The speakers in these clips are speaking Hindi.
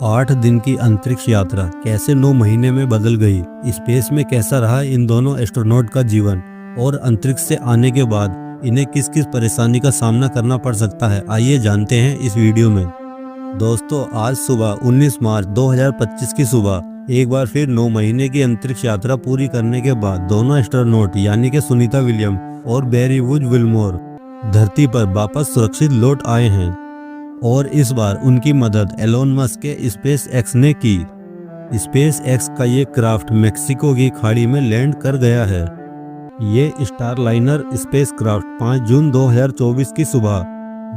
8 दिन की अंतरिक्ष यात्रा कैसे 9 महीने में बदल गई। स्पेस में कैसा रहा इन दोनों एस्ट्रोनॉट का जीवन और अंतरिक्ष से आने के बाद इन्हें किस किस परेशानी का सामना करना पड़ सकता है, आइए जानते हैं इस वीडियो में। दोस्तों, आज सुबह 19 मार्च 2025 की सुबह एक बार फिर 9 महीने की अंतरिक्ष यात्रा पूरी करने के बाद दोनों एस्ट्रोनॉट यानी कि सुनीता विलियम और बैरी वुड विल्मोर धरती पर वापस सुरक्षित लौट आए हैं और इस बार उनकी मदद एलोन मस्क के स्पेस एक्स ने की। स्पेस एक्स का ये क्राफ्ट मेक्सिको की खाड़ी में लैंड कर गया है। ये स्टारलाइनर स्पेस क्राफ्ट 5 जून 2024 की सुबह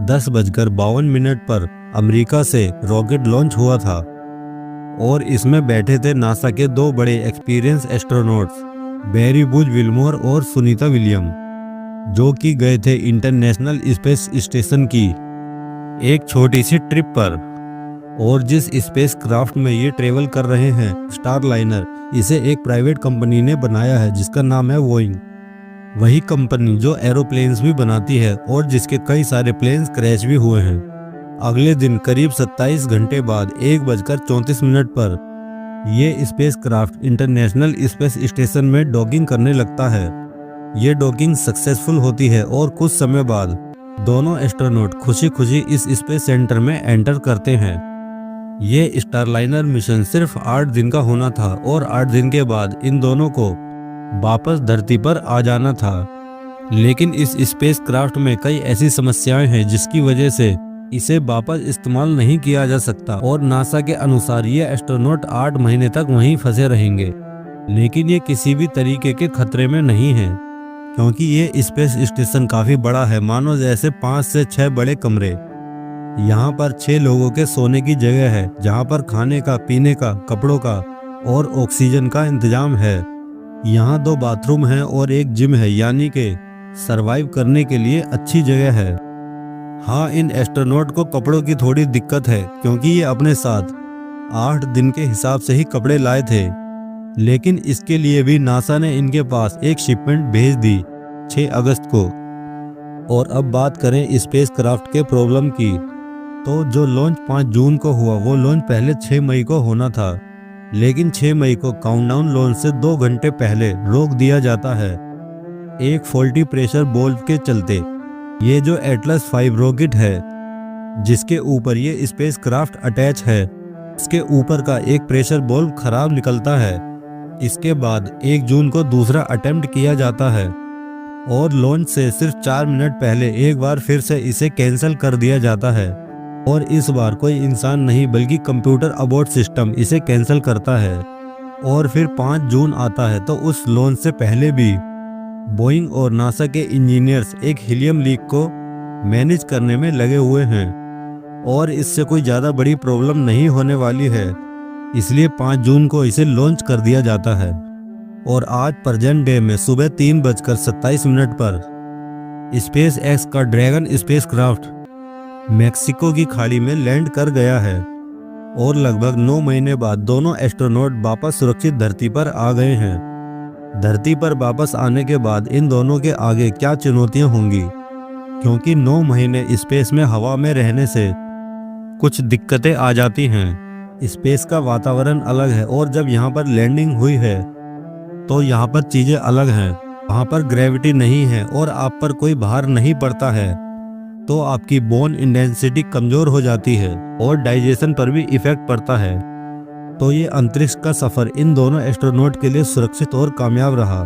10:52 पर अमेरिका से रॉकेट लॉन्च हुआ था और इसमें बैठे थे नासा के 2 बड़े experience astronauts Barry Wood Wilmore और सुनीता विलियम, जो कि गए थे इंटरनेशनल स्पेस स्टेशन की एक छोटी सी ट्रिप पर। और जिस स्पेस क्राफ्ट में ये ट्रेवल कर रहे हैं स्टारलाइनर, इसे एक प्राइवेट कंपनी ने बनाया है जिसका नाम है बोइंग। वही कंपनी जो एरोप्लेन्स भी बनाती है और जिसके कई सारे प्लेन्स क्रैश भी हुए हैं। अगले दिन करीब 27 घंटे बाद 1:34 पर ये space craft international space station में डॉकिंग करने लगता है। ये डॉकिंग सक्सेसफुल होती है और कुछ समय बाद दोनों एस्ट्रोनॉट खुशी खुशी इस स्पेस सेंटर में एंटर करते हैं। ये स्टारलाइनर मिशन सिर्फ 8 दिन का होना था और 8 दिन के बाद इन दोनों को वापस धरती पर आ जाना था। लेकिन इस स्पेस क्राफ्ट में कई ऐसी समस्याएं हैं जिसकी वजह से इसे वापस इस्तेमाल नहीं किया जा सकता और नासा के अनुसार ये एस्ट्रोनॉट 8 महीने तक वहीं फंसे रहेंगे। लेकिन ये किसी भी तरीके के खतरे में नहीं है, क्योंकि ये स्पेस स्टेशन काफी बड़ा है, मानो जैसे 5 से 6 बड़े कमरे। यहाँ पर 6 लोगों के सोने की जगह है, जहाँ पर खाने का, पीने का, कपड़ों का और ऑक्सीजन का इंतजाम है। यहाँ 2 बाथरूम हैं और एक जिम है, यानी कि सरवाइव करने के लिए अच्छी जगह है। हाँ, इन एस्ट्रोनॉट को कपड़ों की थोड़ी दिक्कत है, क्योंकि ये अपने साथ 8 दिन के हिसाब से ही कपड़े लाए थे। लेकिन इसके लिए भी नासा ने इनके पास एक शिपमेंट भेज दी 6 अगस्त को। और अब बात करें स्पेस क्राफ्ट के प्रॉब्लम की, तो जो लॉन्च 5 जून को हुआ वो लॉन्च पहले 6 मई को होना था। लेकिन 6 मई को काउंटडाउन लॉन्च से 2 घंटे पहले रोक दिया जाता है एक फॉल्टी प्रेशर बोल्व के चलते। ये जो एटलस 5 रॉकेट है जिसके ऊपर ये स्पेस क्राफ्ट अटैच है, इसके ऊपर का एक प्रेशर बोल्व खराब निकलता है। इसके बाद 1 जून को दूसरा अटेम्प्ट किया जाता है और लॉन्च से सिर्फ 4 मिनट पहले एक बार फिर से इसे कैंसिल कर दिया जाता है। और इस बार कोई इंसान नहीं बल्कि कंप्यूटर अबॉर्ट सिस्टम इसे कैंसिल करता है। और फिर 5 जून आता है तो उस लॉन्च से पहले भी बोइंग और नासा के इंजीनियर्स एक हीलियम लीक को मैनेज करने में लगे हुए हैं और इससे कोई ज़्यादा बड़ी प्रॉब्लम नहीं होने वाली है, इसलिए 5 जून को इसे लॉन्च कर दिया जाता है। और आज प्रेजेंट डे में सुबह 3:27 पर स्पेस एक्स का ड्रैगन स्पेस क्राफ्ट मेक्सिको की खाड़ी में लैंड कर गया है और लगभग 9 महीने बाद दोनों एस्ट्रोनॉट वापस सुरक्षित धरती पर आ गए हैं। धरती पर वापस आने के बाद इन दोनों के आगे क्या चुनौतियां होंगी, क्योंकि 9 महीने स्पेस में हवा में रहने से कुछ दिक्कतें आ जाती हैं। स्पेस का वातावरण अलग है और जब यहाँ पर लैंडिंग हुई है तो यहाँ पर चीज़ें अलग हैं। वहाँ पर ग्रेविटी नहीं है और आप पर कोई भार नहीं पड़ता है, तो आपकी बोन इंटेंसिटी कमज़ोर हो जाती है और डाइजेशन पर भी इफ़ेक्ट पड़ता है। तो ये अंतरिक्ष का सफ़र इन दोनों एस्ट्रोनॉट के लिए सुरक्षित और कामयाब रहा।